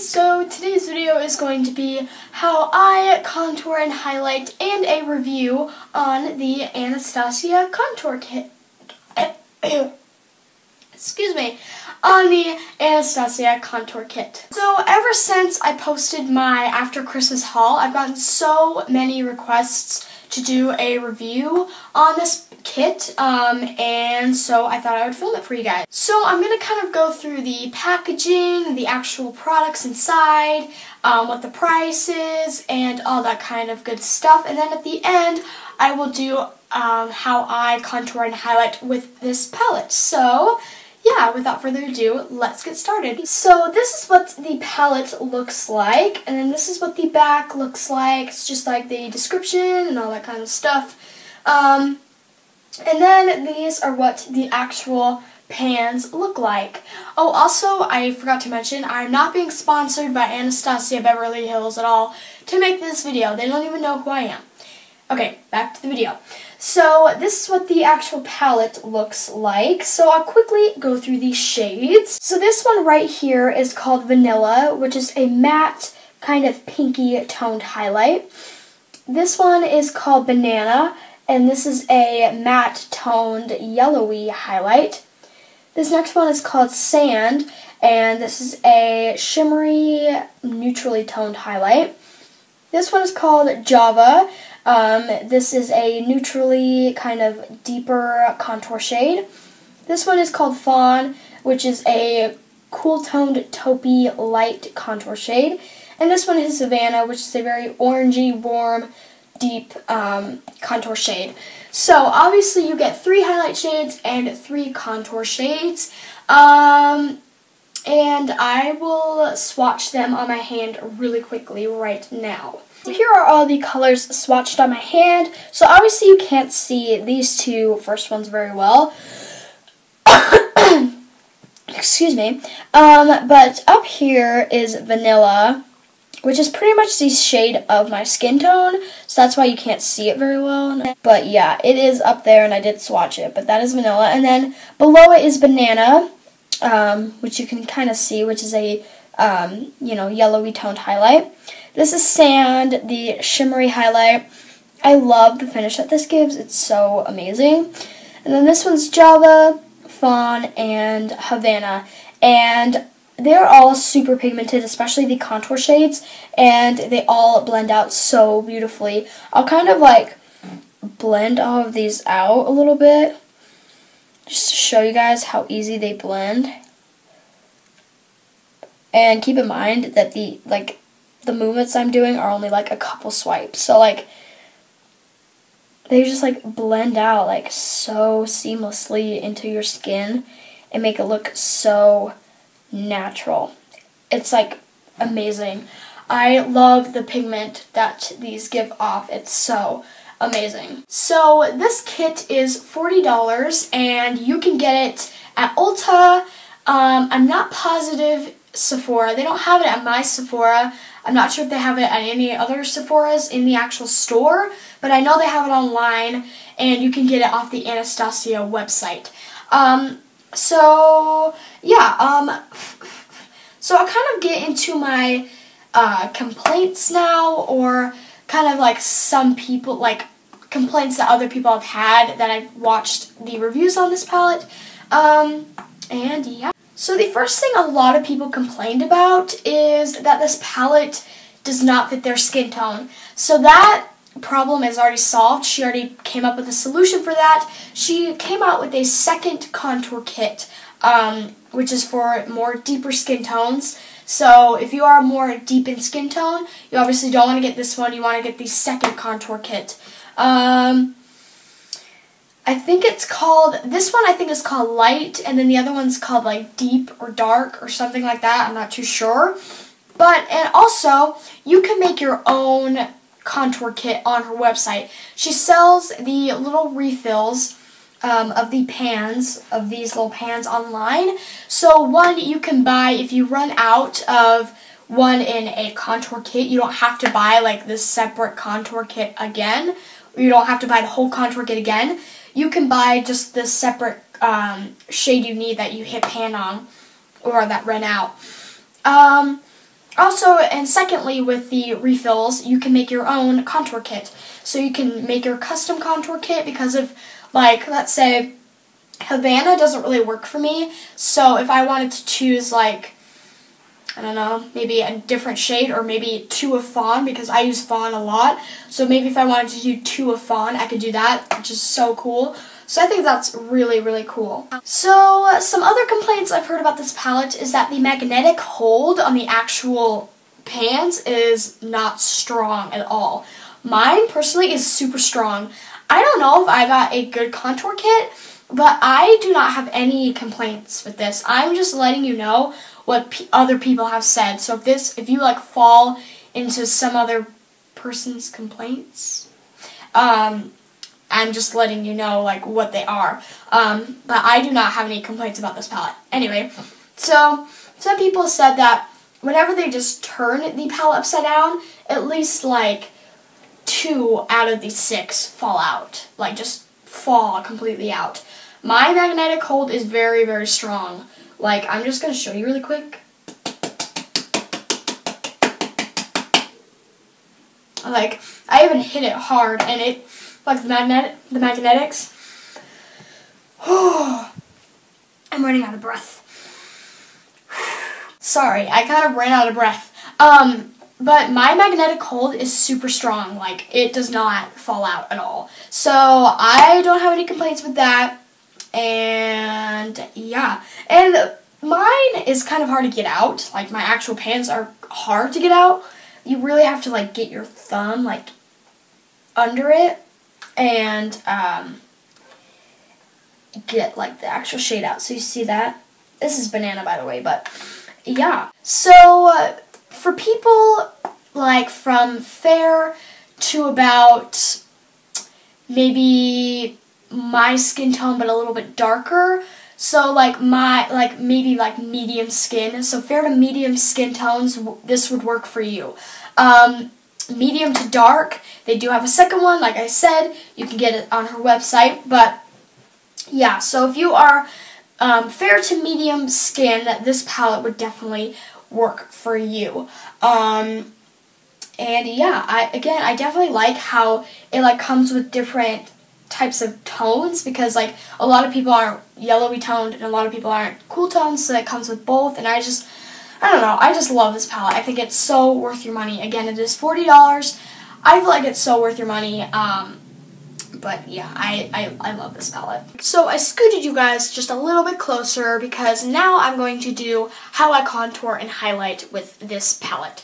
so today's video is going to be how I contour and highlight and a review on the Anastasia contour kit. Excuse me, on the Anastasia contour kit. So ever since I posted my after Christmas haul, I've gotten so many requests to do a review on this kit, and so I thought I would film it for you guys. So I'm going to kind of go through the packaging, the actual products inside, what the price is, and all that kind of good stuff, and then at the end I will do how I contour and highlight with this palette. So yeah, without further ado, let's get started. So this is what the palette looks like, and then this is what the back looks like. It's just like the description and all that kind of stuff. And then these are what the actual pans look like. Oh, also, I forgot to mention, I'm not being sponsored by Anastasia Beverly Hills at all to make this video. They don't even know who I am. Okay, back to the video. So this is what the actual palette looks like. So I'll quickly go through these shades. So this one right here is called Vanilla, which is a matte kind of pinky toned highlight. This one is called Banana, and this is a matte toned yellowy highlight. This next one is called Sand, and this is a shimmery neutrally toned highlight. This one is called Java. This is a neutrally kind of deeper contour shade. This one is called Fawn, which is a cool toned taupey light contour shade. And this one is Savannah, which is a very orangey, warm, deep contour shade. So obviously you get 3 highlight shades and 3 contour shades. And I will swatch them on my hand really quickly right now. Here are all the colors swatched on my hand. So obviously you can't see these two first ones very well. Excuse me. But up here is Vanilla, which is pretty much the shade of my skin tone. So that's why you can't see it very well. But yeah, it is up there and I did swatch it. But that is Vanilla. And then below it is Banana, which you can kind of see, which is a yellowy toned highlight. This is Sand, the shimmery highlight. I love the finish that this gives. It's so amazing. And then this one's Java, Fawn, and Havana. And they're all super pigmented, especially the contour shades, and they all blend out so beautifully. I'll kind of like blend all of these out a little bit, just to show you guys how easy they blend. And keep in mind that the movements I'm doing are only like a couple swipes. So like they just like blend out like so seamlessly into your skin and make it look so natural. It's like amazing. I love the pigment that these give off. It's so amazing. So this kit is $40 and you can get it at Ulta. I'm not positive Sephora. They don't have it at my Sephora. I'm not sure if they have it at any other Sephoras in the actual store, but I know they have it online and you can get it off the Anastasia website. So yeah, so I'll kind of get into my complaints now, or kind of like some people, like complaints that other people have had that I've watched the reviews on this palette. And yeah. So the first thing a lot of people complained about is that this palette does not fit their skin tone. So that problem is already solved. She already came up with a solution for that. She came out with a second contour kit, which is for more deeper skin tones. So if you are more deep in skin tone, you obviously don't want to get this one. You want to get the second contour kit. I think it's called, this one I think is called Light, and then the other one's called like Deep or Dark or something like that. I'm not too sure. But, and also, you can make your own contour kit on her website. She sells the little refills of the pans, of these little pans online. So one you can buy if you run out of one in a contour kit. You don't have to buy like this separate contour kit again. You don't have to buy the whole contour kit again. You can buy just the separate shade you need that you hit pan on or that ran out. Also, and secondly, with the refills, you can make your own contour kit. So you can make your custom contour kit because of, like, let's say, Havana doesn't really work for me. So if I wanted to choose, like, I don't know, maybe a different shade or maybe 2 of fawn because I use fawn a lot. So maybe if I wanted to do 2 of fawn, I could do that, which is so cool. So I think that's really, really cool. So some other complaints I've heard about this palette is that the magnetic hold on the actual pans is not strong at all. Mine, personally, is super strong. I don't know if I got a good contour kit, but I do not have any complaints with this. I'm just letting you know what other people have said. So if you like fall into some other person's complaints, I'm just letting you know like what they are. But I do not have any complaints about this palette. Anyway, so some people said that whenever they just turn the palette upside down, at least like 2 out of the 6 fall out. Like just fall completely out. My magnetic hold is very, very strong. Like, I'm just going to show you really quick. Like, I even hit it hard, and it, like, the magnetics. I'm running out of breath. Sorry, I kind of ran out of breath. But my magnetic hold is super strong. Like, it does not fall out at all. So, I don't have any complaints with that. And yeah, and mine is kind of hard to get out. Like my actual pans are hard to get out. You really have to like get your thumb like under it and get like the actual shade out. So you see that? This is banana, by the way, but yeah. So for people like from fair to about maybe my skin tone but a little bit darker, so like maybe like medium skin, so fair to medium skin tones, this would work for you. Medium to dark, they do have a second one, like I said, you can get it on her website, but yeah, so if you are fair to medium skin, this palette would definitely work for you. And yeah, I definitely like how it like comes with different types of tones, because like a lot of people aren't yellowy toned and a lot of people aren't cool tones, so it comes with both. And I don't know, I just love this palette. I think it's so worth your money. Again, it is $40. I feel like it's so worth your money. But yeah, I love this palette. So I scooted you guys just a little bit closer because now I'm going to do how I contour and highlight with this palette.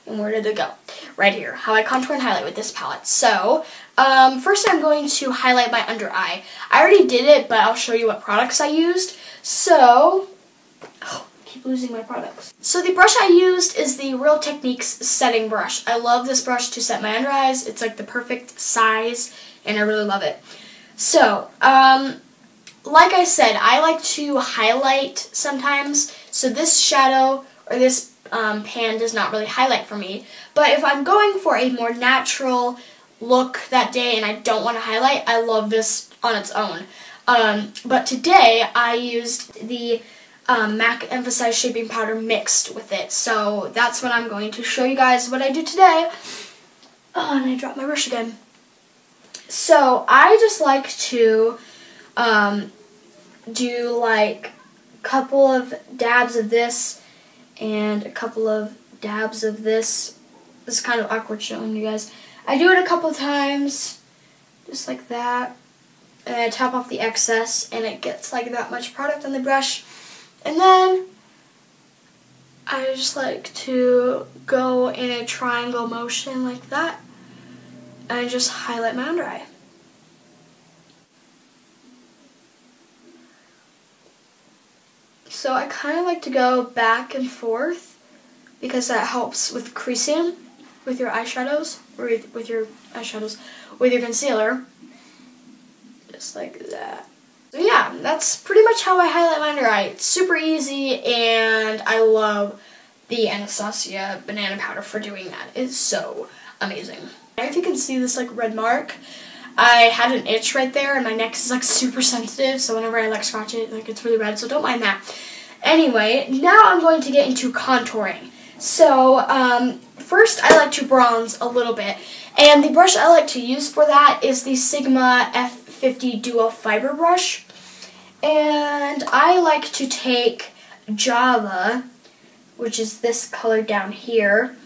And where did it go? Right here. How I contour and highlight with this palette. So, first I'm going to highlight my under eye. I already did it, but I'll show you what products I used. So, I keep losing my products. So the brush I used is the Real Techniques setting brush. I love this brush to set my under eyes. It's like the perfect size, and I really love it. So, like I said, I like to highlight sometimes. So this shadow, or this pan does not really highlight for me, but if I'm going for a more natural look that day and I don't want to highlight, I love this on its own. But today I used the MAC Emphasize Shaping Powder mixed with it, so that's what I'm going to show you guys what I do today. Oh, and I dropped my brush again. So I just like to do like a couple of dabs of this and a couple of dabs of this. This is kind of awkward showing you guys. I do it a couple of times, just like that, and I tap off the excess, and it gets like that much product on the brush. And then I just like to go in a triangle motion like that, and just highlight my under eye. So I kind of like to go back and forth because that helps with creasing with your eyeshadows, or with your concealer, just like that. So yeah, that's pretty much how I highlight my under eye. It's super easy, and I love the Anastasia banana powder for doing that. It's so amazing. If you can see this like red mark, I had an itch right there, and my neck is like super sensitive, so whenever I like scratch it, like it's really red, so don't mind that. Anyway, now I'm going to get into contouring. So first I like to bronze a little bit. And the brush I like to use for that is the Sigma F50 Duo Fiber Brush. And I like to take Java, which is this color down here,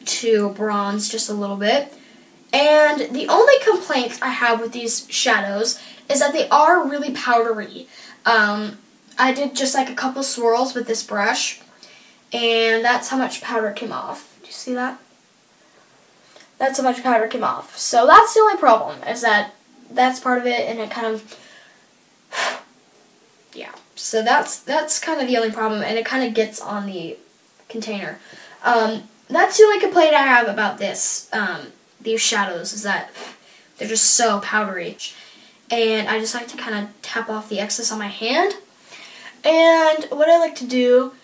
to bronze just a little bit. And the only complaint I have with these shadows is that they are really powdery. I did just like a couple swirls with this brush, and that's how much powder came off. Do you see that? That's how much powder came off. So that's the only problem, is that that's part of it, and it kind of, yeah. So that's kind of the only problem, and it kind of gets on the container. That's the only complaint I have about this, these shadows, is that they're just so powdery. And I just like to kind of tap off the excess on my hand. And what I like to do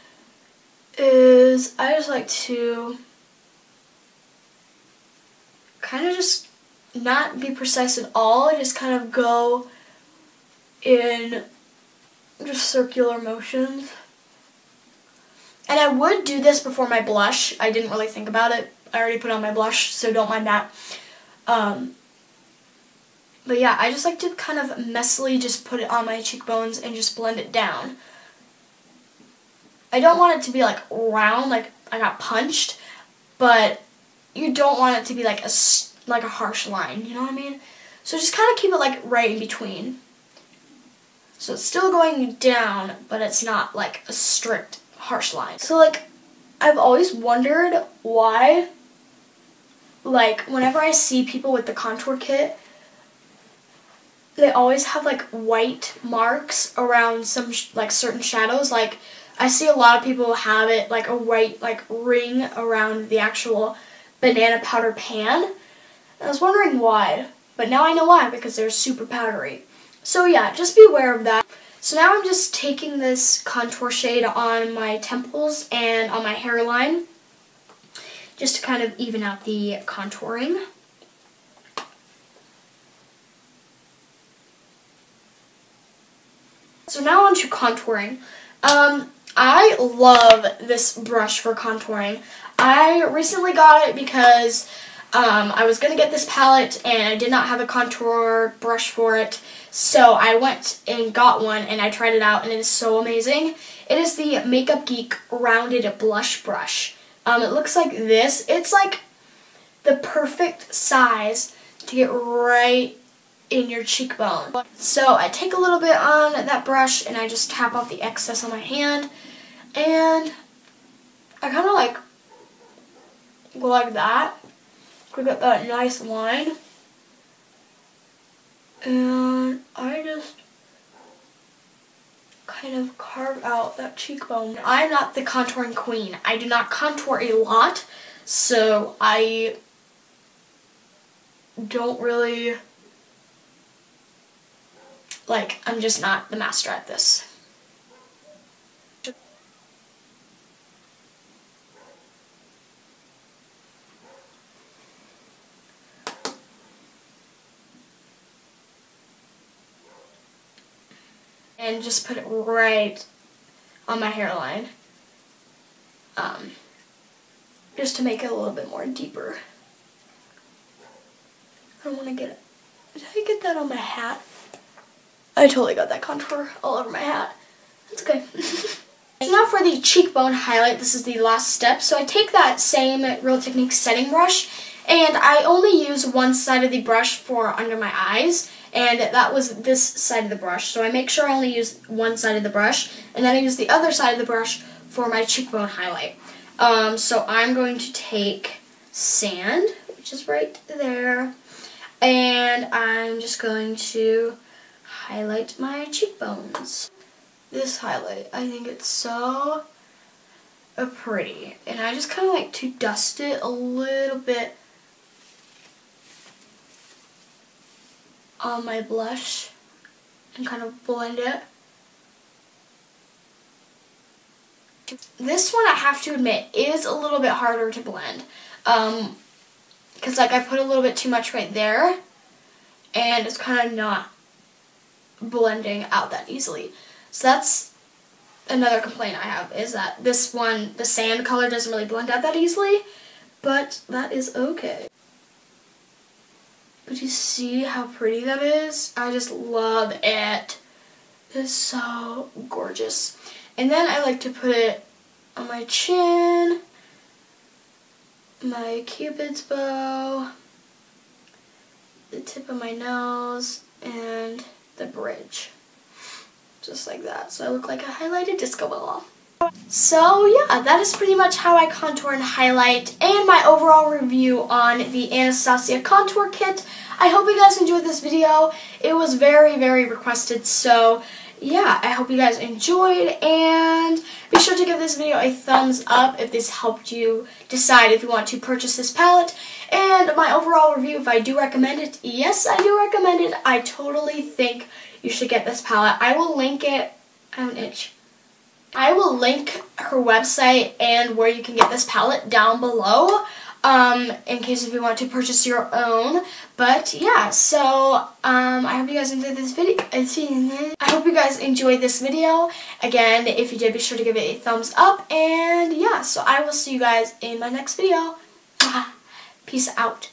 is I just like to kind of just not be precise at all. I just kind of go in just circular motions. And I would do this before my blush. I didn't really think about it. I already put on my blush, so don't mind that. But yeah, I just like to kind of messily just put it on my cheekbones and just blend it down. I don't want it to be like round, like I got punched, but you don't want it to be like a harsh line, you know what I mean? So just kind of keep it like right in between. So it's still going down, but it's not like a strict harsh line. So like, I've always wondered why, like whenever I see people with the contour kit, they always have like white marks around some like certain shadows. Like I see a lot of people have it like a white like ring around the actual banana powder pan. And I was wondering why, but now I know why, because they're super powdery. So yeah, just be aware of that. So now I'm just taking this contour shade on my temples and on my hairline, just to kind of even out the contouring. So now on to contouring. I love this brush for contouring. I recently got it because I was going to get this palette and I did not have a contour brush for it. So I went and got one and I tried it out and it is so amazing. It is the Makeup Geek Rounded Blush Brush. It looks like this. It's like the perfect size to get right in your cheekbone. So I take a little bit on that brush and I just tap off the excess on my hand, and I kind of like go like that to get that nice line, and I just kind of carve out that cheekbone. I'm not the contouring queen. I do not contour a lot, so I don't really, like, I'm just not the master at this. And just put it right on my hairline, just to make it a little bit more deeper. I don't want to get it. Did I get that on my hat? I totally got that contour all over my hat. That's okay. So now for the cheekbone highlight, this is the last step. So I take that same Real Techniques setting brush, and I only use one side of the brush for under my eyes, and that was this side of the brush. So I make sure I only use one side of the brush, and then I use the other side of the brush for my cheekbone highlight. So I'm going to take sand, which is right there, and I'm just going to highlight my cheekbones. This highlight, I think it's so pretty, and I just kind of like to dust it a little bit on my blush and kind of blend it. This one, I have to admit, is a little bit harder to blend, because like I put a little bit too much right there, and it's kind of not blending out that easily. So that's another complaint I have is that this one, the sand color, doesn't really blend out that easily, but that is okay. But you see how pretty that is? I just love it. It's so gorgeous. And then I like to put it on my chin, my cupid's bow, the tip of my nose, and the bridge. Just like that. So I look like a highlighted disco ball. So yeah, that is pretty much how I contour and highlight, and my overall review on the Anastasia contour kit. I hope you guys enjoyed this video. It was very, very requested, so yeah, I hope you guys enjoyed, and be sure to give this video a thumbs up if this helped you decide if you want to purchase this palette. And my overall review, if I do recommend it, yes, I do recommend it. I totally think you should get this palette. I will link it. I have an itch. I will link her website and where you can get this palette down below, in case if you want to purchase your own. But yeah, so I hope you guys enjoyed this video. I hope you guys enjoyed this video. Again, if you did, be sure to give it a thumbs up. And yeah, so I will see you guys in my next video. Peace out.